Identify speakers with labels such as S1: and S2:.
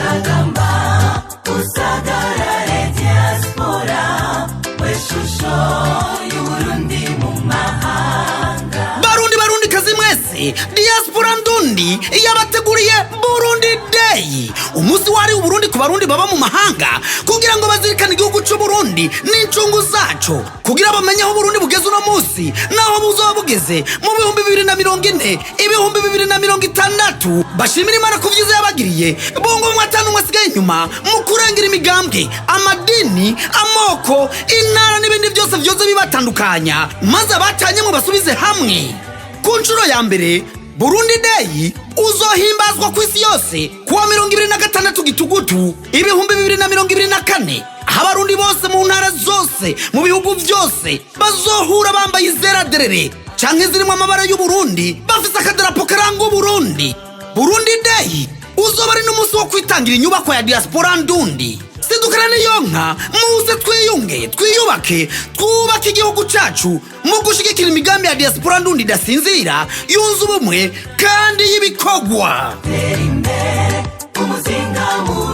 S1: Shagamba usagarare diaspora weshusho y'Uburundi mu mahanga.
S2: Barundi kazi mwese, diaspora ndundi yabateguriye Burundi Day, umusi wari Uburundi ku barundi baba mu mahanga, kugira ngo bazirikane igihugu cy'u Burundi n'incungu zaco, kugira bamenye aho Burundi bugeze uno musi naho buzoba bugeze mu 2040 2060. Bashimira Imana ku vyiza yabagiriye, bongo mwatanu mwasigaye inyuma mu kurengera imigambwe, amadini, amoko, intara n'ibindi byose vyoze bibatandukanya, maze abatanye mu basubize hamwe. Ku nshuro ya mbere Burundi Day uzohimbazwa ku isi yose kuwa 26 Gitugutu 2024. Abarundi bose mu ntara zose mu bihugu byose bazohura bambaye izera derere canke zirimo amabara y'u Burundi, bafise akadarapo karanga Burundi. Burundi Day uzoba ari n'umunsi wo kwitangira inyubako ya diaspora ndundi. Sidukana niyonka muze twiyunge, twiyubake, twubake igihugu cacu mu gushigikira imigambi ya diaspora ndundi idasinzira, yunze ubumwe kandi y'ibikogwa.
S1: Umuzinga mu